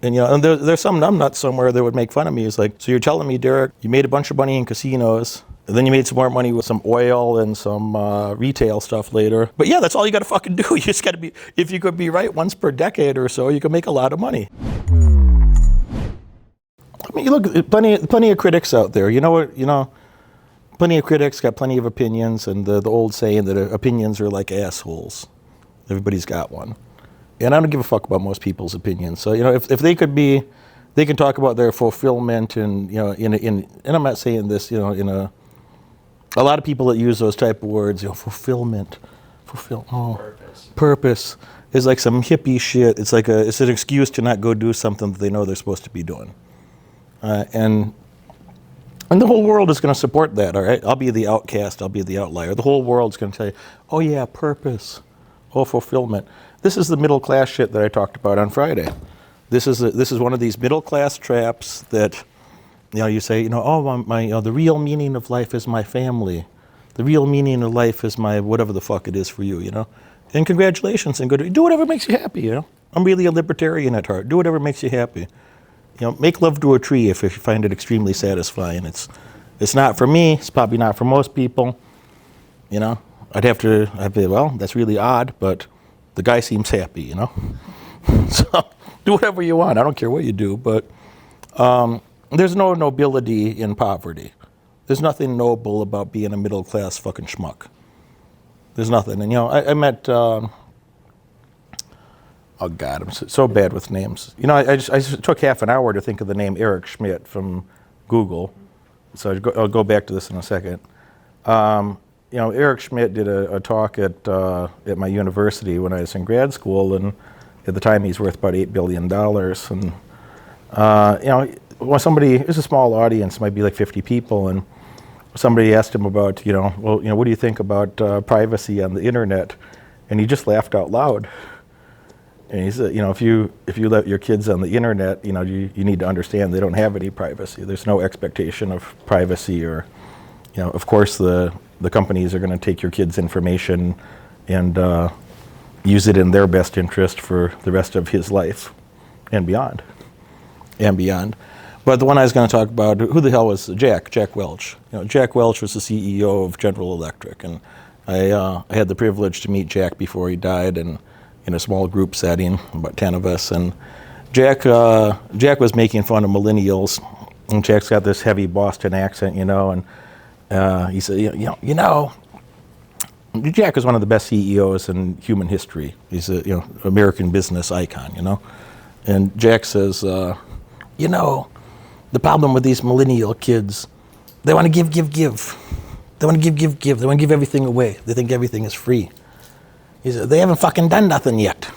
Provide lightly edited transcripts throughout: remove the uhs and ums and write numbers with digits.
And and there's some numbnuts somewhere that would make fun of me. It's like, so you're telling me, Derek, you made a bunch of money in casinos, and then you made some more money with some oil and some retail stuff later. But yeah, that's all you got to fucking do. You just got to be, if you could be right once per decade or so, you can make a lot of money. I mean, look, plenty of critics out there. You know what? Plenty of critics got plenty of opinions, and the old saying that opinions are like assholes. Everybody's got one. And I don't give a fuck about most people's opinions. So, if they could be, they can talk about their fulfillment and, and I'm not saying this, a lot of people that use those type of words, fulfillment, purpose is like some hippie shit. It's like it's an excuse to not go do something that they know they're supposed to be doing. And the whole world is going to support that, all right? I'll be the outcast, I'll be the outlier. The whole world's going to say, oh yeah, purpose, oh, fulfillment. This is the middle class shit that I talked about on Friday. This is one of these middle class traps that, you say, the real meaning of life is my family. The real meaning of life is my whatever the fuck it is for you, And congratulations and good. Do whatever makes you happy, I'm really a libertarian at heart. Do whatever makes you happy. Make love to a tree if you find it extremely satisfying. It's not for me. It's probably not for most people. I'd be, well, that's really odd, but the guy seems happy, So do whatever you want. I don't care what you do, but there's no nobility in poverty. There's nothing noble about being a middle class fucking schmuck. There's nothing. And I met. Oh God, I'm so bad with names. I just took half an hour to think of the name Eric Schmidt from Google. So I'll go back to this in a second. Eric Schmidt did a talk at my university when I was in grad school, and at the time he's worth about $8 billion. And when somebody, it's a small audience, might be like 50 people, and somebody asked him about, what do you think about privacy on the internet? And he just laughed out loud. And he said, if you let your kids on the internet, you need to understand they don't have any privacy. There's no expectation of privacy, or, of course the companies are going to take your kids' information and use it in their best interest for the rest of his life and beyond. But the one I was going to talk about, who the hell was Jack Welch? Jack Welch was the CEO of General Electric, and I had the privilege to meet Jack before he died, and in a small group setting, about 10 of us. And Jack was making fun of millennials, and Jack's got this heavy Boston accent, and he said, Jack is one of the best CEOs in human history. He's a American business icon, And Jack says, the problem with these millennial kids, they want to give. They want to give. They want to give everything away. They think everything is free. He said, they haven't fucking done nothing yet.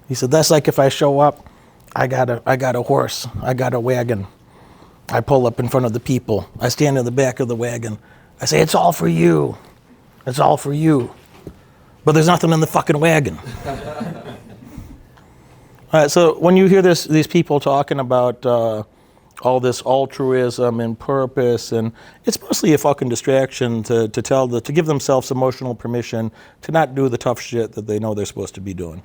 He said, that's like if I show up, I got a horse, I got a wagon. I pull up in front of the people. I stand in the back of the wagon. I say, it's all for you. It's all for you. But there's nothing in the fucking wagon. All right, so when you hear these people talking about all this altruism and purpose, and it's mostly a fucking distraction to give themselves emotional permission to not do the tough shit that they know they're supposed to be doing.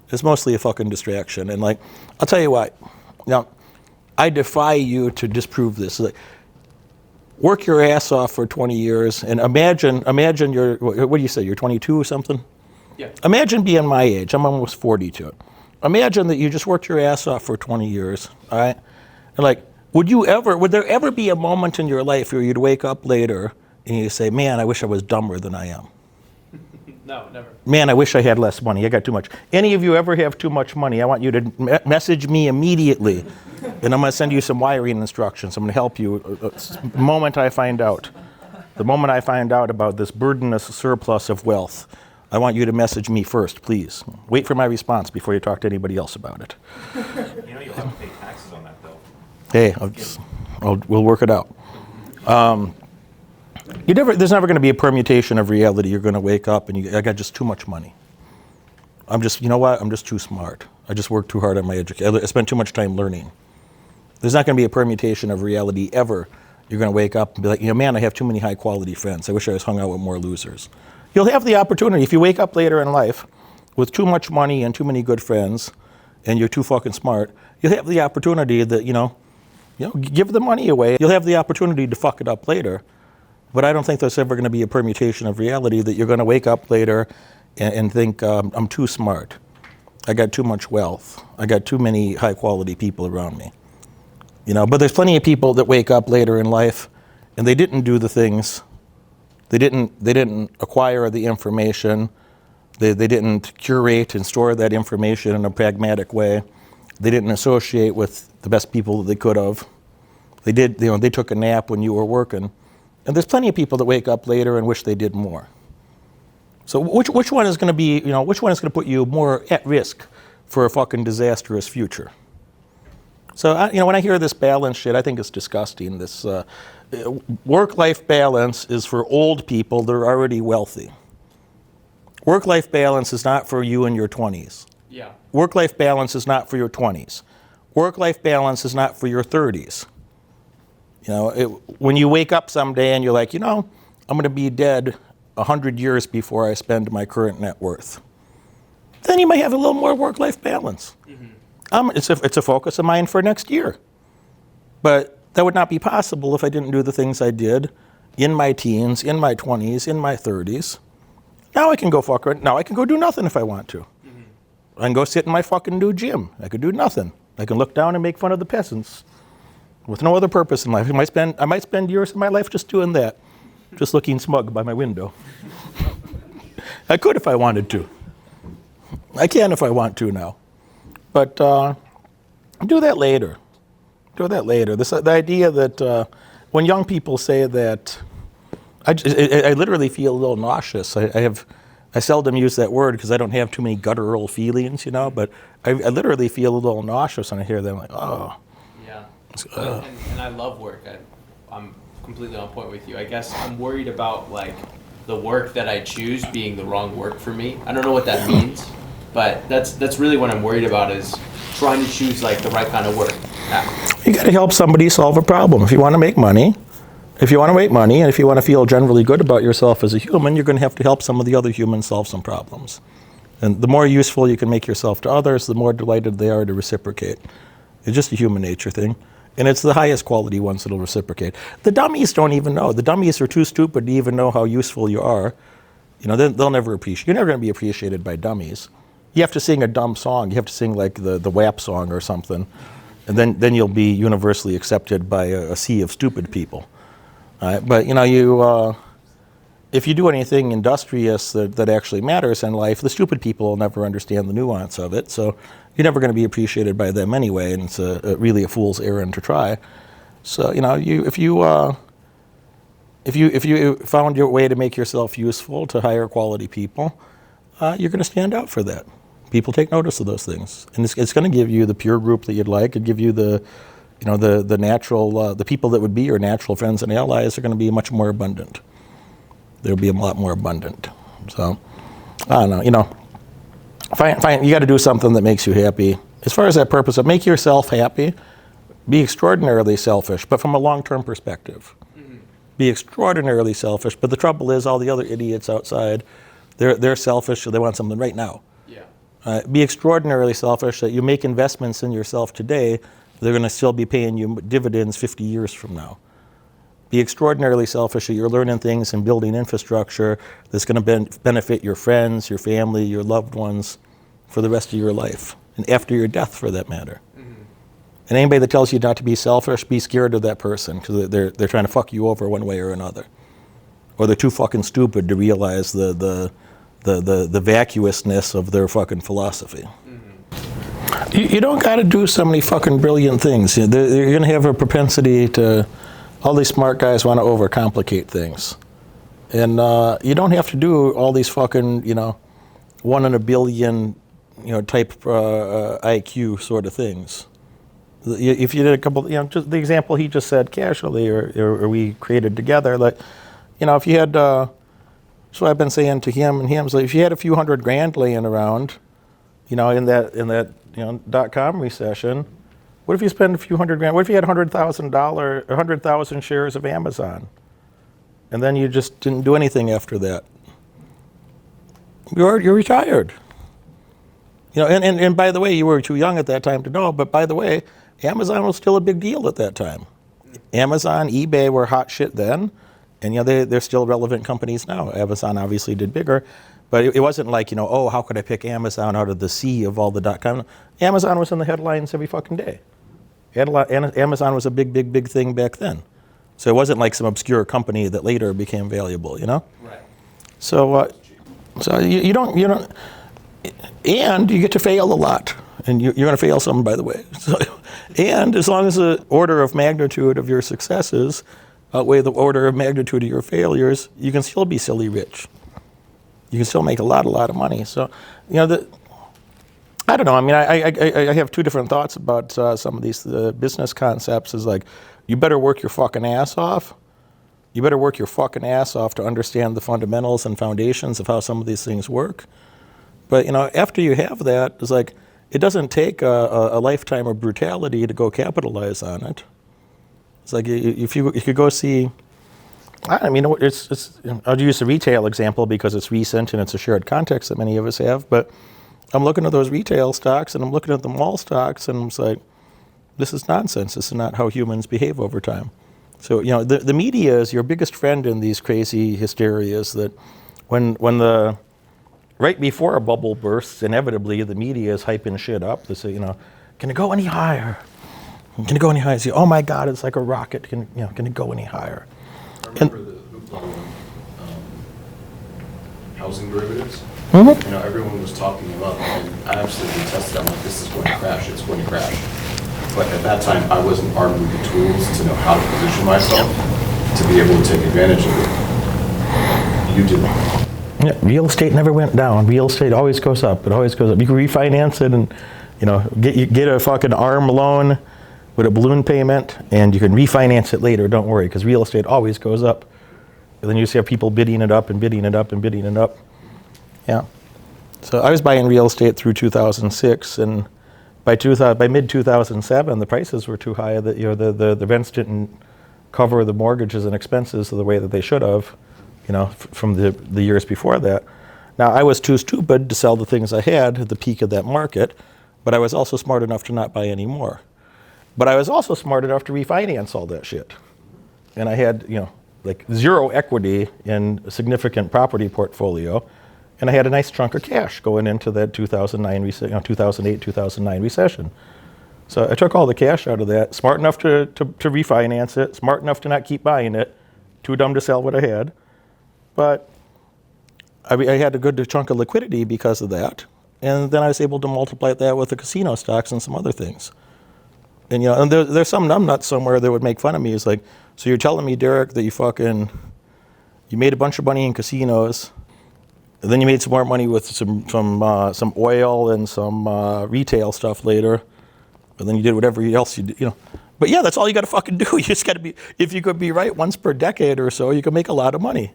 It's mostly a fucking distraction. And I'll tell you what, I defy you to disprove this. Work your ass off for 20 years and imagine you're, what do you say, you're 22 or something? Yeah. Imagine being my age. I'm almost 42. Imagine that you just worked your ass off for 20 years, all right? And would there ever be a moment in your life where you'd wake up later and you say, man, I wish I was dumber than I am? No, never. Man, I wish I had less money. I got too much. Any of you ever have too much money? I want you to message me immediately, and I'm going to send you some wiring instructions. I'm going to help you the moment I find out. The moment I find out about this burdenous surplus of wealth, I want you to message me first, please. Wait for my response before you talk to anybody else about it. You'll have to pay taxes on that, though. Hey, we'll work it out. There's never going to be a permutation of reality. You're going to wake up and I got just too much money. I'm just too smart. I just worked too hard on my education. I spent too much time learning. There's not going to be a permutation of reality ever. You're going to wake up and be like, man, I have too many high quality friends. I wish I was hung out with more losers. You'll have the opportunity if you wake up later in life with too much money and too many good friends, and you're too fucking smart, you'll have the opportunity that, give the money away. You'll have the opportunity to fuck it up later. But I don't think there's ever going to be a permutation of reality that you're going to wake up later and think, I'm too smart. I got too much wealth. I got too many high quality people around me. But there's plenty of people that wake up later in life and they didn't do the things. They didn't acquire the information. They didn't curate and store that information in a pragmatic way. They didn't associate with the best people that they could have. They took a nap when you were working. And there's plenty of people that wake up later and wish they did more. So which one is going to be, which one is going to put you more at risk for a fucking disastrous future? So, when I hear this balance shit, I think it's disgusting. This work-life balance is for old people that are already wealthy. Work-life balance is not for you in your 20s. Yeah. Work-life balance is not for your 20s. Work-life balance is not for your 30s. When you wake up someday and you're like, I'm going to be dead 100 years before I spend my current net worth, then you might have a little more work-life balance. Mm-hmm. It's a focus of mine for next year. But that would not be possible if I didn't do the things I did in my teens, in my 20s, in my 30s. Now I can go fuck around. Now I can go do nothing if I want to. Mm-hmm. I can go sit in my fucking new gym. I could do nothing. I can look down and make fun of the peasants with no other purpose in life. I might spend years of my life just doing that, just looking smug by my window. I could if I wanted to. I can if I want to now. But do that later. Do that later. The idea that when young people say that, I literally feel a little nauseous. I seldom use that word because I don't have too many guttural feelings, but I literally feel a little nauseous when I hear them like, oh. Yeah. And I love work. I'm completely on point with you. I guess I'm worried about the work that I choose being the wrong work for me. I don't know what that means, but that's really what I'm worried about is trying to choose the right kind of work. You got to help somebody solve a problem. If you want to make money, and if you want to feel generally good about yourself as a human, you're going to have to help some of the other humans solve some problems. And the more useful you can make yourself to others, the more delighted they are to reciprocate. It's just a human nature thing. And it's the highest quality ones that'll reciprocate. The dummies don't even know. The dummies are too stupid to even know how useful you are. They'll never appreciate. You're never going to be appreciated by dummies. You have to sing a dumb song. You have to sing the WAP song or something. And then you'll be universally accepted by a sea of stupid people. But if you do anything industrious that actually matters in life, the stupid people will never understand the nuance of it. So you're never going to be appreciated by them anyway, and it's really a fool's errand to try. So if you found your way to make yourself useful to higher quality people, you're going to stand out for that. People take notice of those things, and it's going to give you the peer group that you'd like. It'd give you the natural, the people that would be your natural friends and allies are going to be much more abundant. They'll be a lot more abundant. So, I don't know, fine, you got to do something that makes you happy. As far as that purpose of make yourself happy, be extraordinarily selfish, but from a long-term perspective. Mm-hmm. Be extraordinarily selfish, but the trouble is all the other idiots outside, they're selfish, so they want something right now. Yeah. Be extraordinarily selfish that you make investments in yourself today, they're going to still be paying you dividends 50 years from now. Be extraordinarily selfish that you're learning things and building infrastructure that's going to benefit your friends, your family, your loved ones for the rest of your life, and after your death for that matter. Mm-hmm. And anybody that tells you not to be selfish, be scared of that person because they're trying to fuck you over one way or another. Or they're too fucking stupid to realize the vacuousness of their fucking philosophy. Mm-hmm. You don't got to do so many fucking brilliant things. You're going to have a propensity to... All these smart guys want to overcomplicate things. And you don't have to do all these fucking, 1 in a billion, type IQ sort of things. If you did a couple, just the example he just said casually or we created together, if you had, that's what I've been saying to him and him, so if you had a few $100,000 laying around, in that .com recession, what if you spend a few $100,000? What if you had $100,000 shares of Amazon, and then you just didn't do anything after that? You're retired. And by the way, you were too young at that time to know, but by the way, Amazon was still a big deal at that time. Amazon, eBay were hot shit then, and they're still relevant companies now. Amazon obviously did bigger, but it wasn't like, oh, how could I pick Amazon out of the sea of all the .com? Amazon was in the headlines every fucking day. Amazon was a big, big, big thing back then. So it wasn't like some obscure company that later became valuable, Right. So you don't, and you get to fail a lot. And you're going to fail some, by the way. So, and as long as the order of magnitude of your successes outweigh the order of magnitude of your failures, you can still be silly rich. You can still make a lot of money. So, I don't know. I mean, I have two different thoughts about some of these business concepts. Is like, you better work your fucking ass off. You better work your fucking ass off to understand the fundamentals and foundations of how some of these things work. But, after you have that, it's like, it doesn't take a lifetime of brutality to go capitalize on it. It's like, if you could go see, I mean, I'll use the retail example because it's recent and it's a shared context that many of us have, but I'm looking at those retail stocks and I'm looking at the mall stocks and I'm just like, this is nonsense. This is not how humans behave over time. So, the media is your biggest friend in these crazy hysterias that when right before a bubble bursts, inevitably the media is hyping shit up. They say, can it go any higher? Can it go any higher? Say, oh my God, it's like a rocket. Can it go any higher? I remember the hoopla on housing derivatives. Mm-hmm. Everyone was talking them up, and I absolutely tested. I'm like, this is going to crash. It's going to crash. But at that time, I wasn't armed with the tools to know how to position myself to be able to take advantage of it. You did. Yeah, real estate never went down. Real estate always goes up. It always goes up. You can refinance it and, get a fucking ARM loan with a balloon payment, and you can refinance it later. Don't worry, because real estate always goes up. And then you just have people bidding it up and bidding it up and bidding it up. Yeah. So I was buying real estate through 2006, and by mid-2007, the prices were too high that the rents didn't cover the mortgages and expenses the way that they should have. From the years before that. Now, I was too stupid to sell the things I had at the peak of that market, but I was also smart enough to not buy any more. But I was also smart enough to refinance all that shit. And I had, like zero equity in a significant property portfolio, and I had a nice chunk of cash going into that 2008, 2009 recession. So I took all the cash out of that, smart enough to refinance it, smart enough to not keep buying it, too dumb to sell what I had. But I had a good chunk of liquidity because of that. And then I was able to multiply that with the casino stocks and some other things. And, and there's some numbnuts somewhere that would make fun of me. It's like, so you're telling me, Derek, that you made a bunch of money in casinos, and then you made some more money with some oil and some retail stuff later, and then you did whatever else you did, But yeah, that's all you got to fucking do. You just got to be, if you could be right once per decade or so, you could make a lot of money.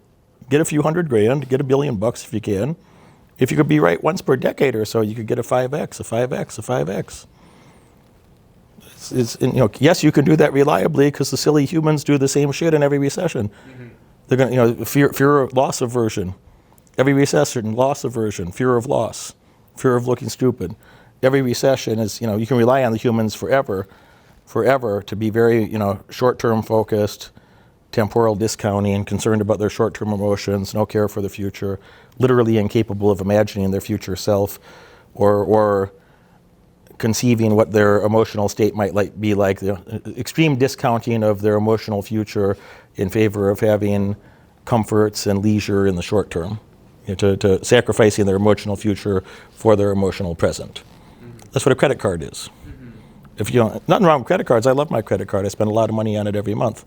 Get a few $100,000, get $1 billion if you can. If you could be right once per decade or so, you could get a 5x, a 5x, a 5x. Yes, you can do that reliably because the silly humans do the same shit in every recession. Mm-hmm. They're going to, fear of loss aversion. Every recession, loss aversion, fear of loss, fear of looking stupid. Every recession is, you can rely on the humans forever to be very, short-term focused, temporal discounting, concerned about their short-term emotions, no care for the future, literally incapable of imagining their future self or conceiving what their emotional state might be like, extreme discounting of their emotional future in favor of having comforts and leisure in the short term, to sacrificing their emotional future for their emotional present. Mm-hmm. That's what a credit card is. Mm-hmm. If nothing wrong with credit cards. I love my credit card. I spend a lot of money on it every month.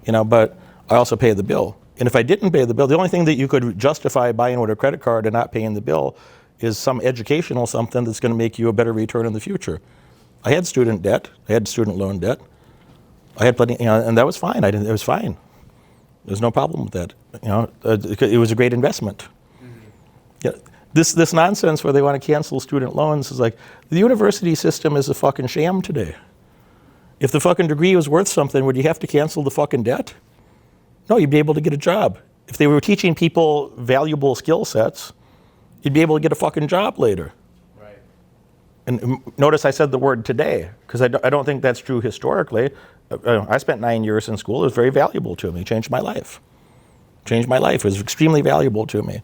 But I also pay the bill. And if I didn't pay the bill, the only thing that you could justify buying with a credit card and not paying the bill is some educational something that's going to make you a better return in the future. I had student debt. I had student loan debt. I had plenty, and that was fine. It was fine. There's no problem with that. It was a great investment. Mm-hmm. Yeah. This nonsense where they want to cancel student loans is like, the university system is a fucking sham today. If the fucking degree was worth something, would you have to cancel the fucking debt? No, you'd be able to get a job. If they were teaching people valuable skill sets, you'd be able to get a fucking job later. Right. And notice I said the word today, because I don't think that's true historically. I spent 9 years in school. It was very valuable to me. Changed my life. Changed my life. It was extremely valuable to me.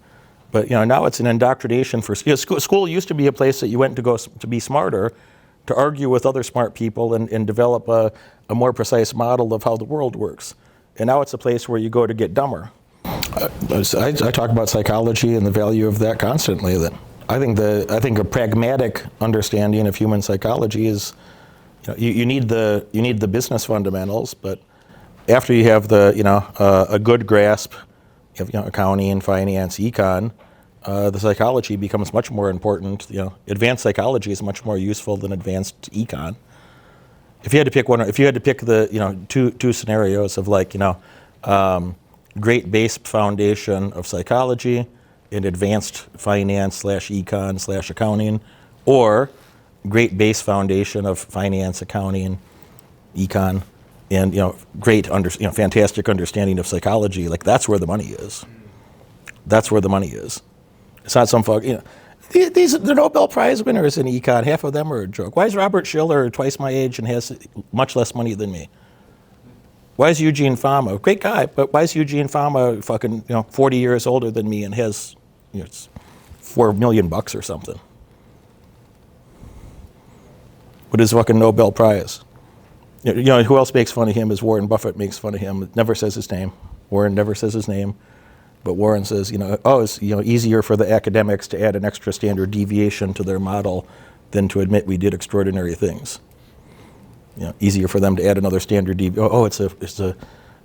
But now it's an indoctrination for school used to be a place that you went to go to be smarter, to argue with other smart people and develop a more precise model of how the world works. And now it's a place where you go to get dumber. I talk about psychology and the value of that constantly. That I think a pragmatic understanding of human psychology is, you need the business fundamentals, but after you have a good grasp of accounting, finance, econ, the psychology becomes much more important. Advanced psychology is much more useful than advanced econ. If you had to pick the two scenarios of great base foundation of psychology in advanced finance / econ / accounting, or great base foundation of finance, accounting, econ, and fantastic understanding of psychology, that's where the money is. That's where the money is. It's not some fuck. The Nobel Prize winners in econ, half of them are a joke. Why is Robert Schiller twice my age and has much less money than me? Why is Eugene Fama, great guy, but why is Eugene Fama fucking 40 years older than me and has $4 million or something? With his fucking Nobel Prize. Who else makes fun of him is Warren Buffett makes fun of him. Never says his name. Warren never says his name. But Warren says, it's easier for the academics to add an extra standard deviation to their model than to admit we did extraordinary things. Easier for them to add another standard deviation. It's a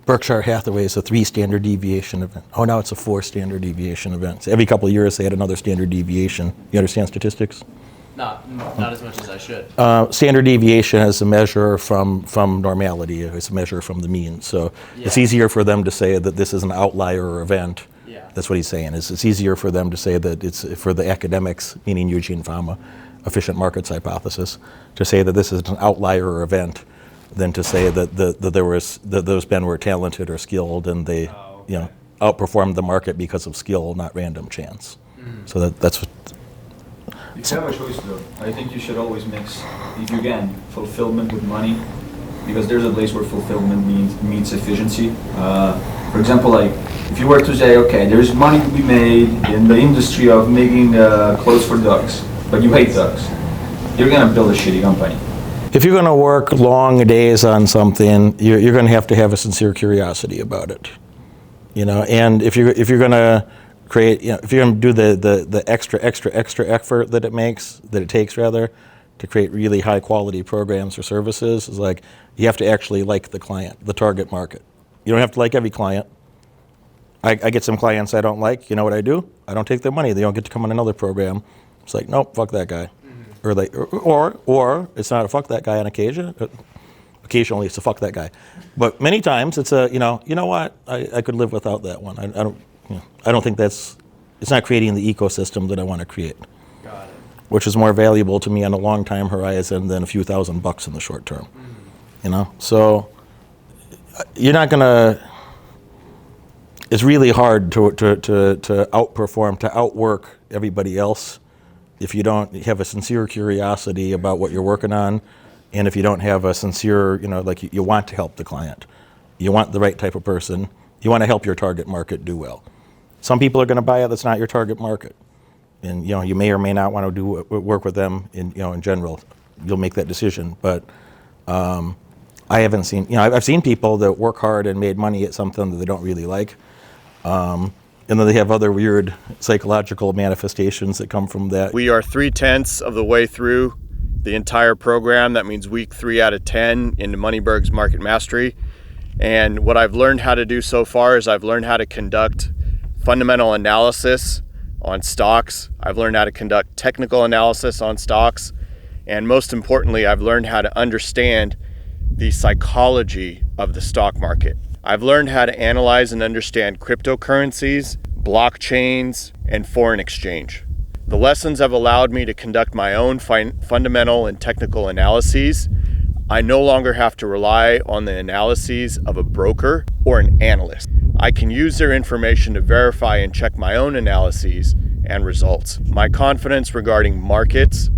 Berkshire Hathaway is a 3 standard deviation event. Oh, now it's a 4 standard deviation event. So every couple of years they add another standard deviation. You understand statistics? Not as much as I should. Standard deviation is a measure from normality. It's a measure from the mean. So It's easier for them to say that this is an outlier event. Yeah. That's what he's saying. It's easier for them to say that it's for the academics, meaning Eugene Fama, efficient markets hypothesis, to say that this is an outlier event than to say that those men were talented or skilled and they outperformed the market because of skill, not random chance. So that's what. If you have a choice though, I think you should always mix, if you can, fulfillment with money, because there's a place where fulfillment means efficiency. For example, if you were to say, okay, there's money to be made in the industry of making clothes for dogs, but you hate dogs, you're gonna build a shitty company. If you're gonna work long days on something, you're gonna have to have a sincere curiosity about it. And if you're gonna create, if you're going to do the extra effort that it takes to create really high quality programs or services, is you have to actually like the client, the target market. You don't have to like every client. I get some clients I don't like. You know what I do? I don't take their money. They don't get to come on another program. It's nope, fuck that guy. Or it's not a fuck that guy on occasion. Occasionally it's a fuck that guy. But many times it's a, you know what? I could live without that one. I don't think it's not creating the ecosystem that I want to create. Got it. Which is more valuable to me on a long time horizon than a few $1,000s in the short term. So you're not gonna. It's really hard to outperform, to outwork everybody else if you don't have a sincere curiosity about what you're working on, and if you don't have a sincere, you want to help the client, you want the right type of person, you want to help your target market do well. Some people are going to buy it. That's not your target market, and you may or may not want to work with them. In general, you'll make that decision. But I haven't seen. I've seen people that work hard and made money at something that they don't really like, and then they have other weird psychological manifestations that come from that. We are 3/10 of the way through the entire program. That means week 3 out of 10 into Moneyberg's Market Mastery. And what I've learned how to do so far is I've learned how to conduct fundamental analysis on stocks. I've learned how to conduct technical analysis on stocks. And most importantly, I've learned how to understand the psychology of the stock market. I've learned how to analyze and understand cryptocurrencies, blockchains, and foreign exchange. The lessons have allowed me to conduct my own fundamental and technical analyses. I no longer have to rely on the analyses of a broker or an analyst. I can use their information to verify and check my own analyses and results. My confidence regarding markets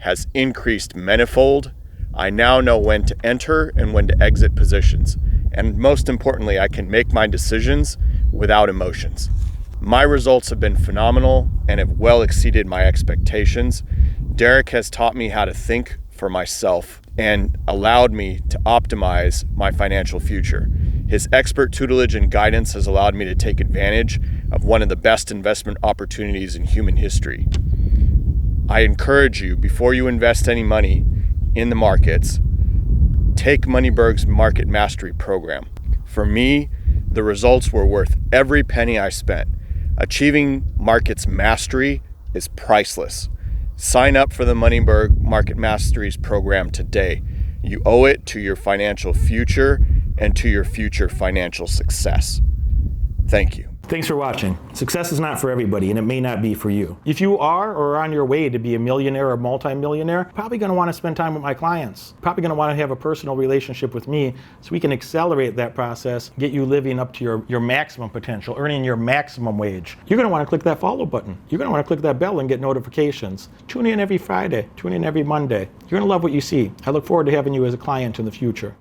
has increased manifold. I now know when to enter and when to exit positions. And most importantly, I can make my decisions without emotions. My results have been phenomenal and have well exceeded my expectations. Derek has taught me how to think for myself and allowed me to optimize my financial future. His expert tutelage and guidance has allowed me to take advantage of one of the best investment opportunities in human history. I encourage you, before you invest any money in the markets, take Moneyberg's Market Mastery program. For me, the results were worth every penny I spent. Achieving markets mastery is priceless. Sign up for the Moneyberg Market Masteries program today. You owe it to your financial future and to your future financial success. Thank you. Thanks for watching. Success is not for everybody, and it may not be for you. If you are or are on your way to be a millionaire or multimillionaire, probably going to want to spend time with my clients. Probably going to want to have a personal relationship with me so we can accelerate that process, get you living up to your maximum potential, earning your maximum wage. You're going to want to click that follow button. You're going to want to click that bell and get notifications. Tune in every Friday. Tune in every Monday. You're going to love what you see. I look forward to having you as a client in the future.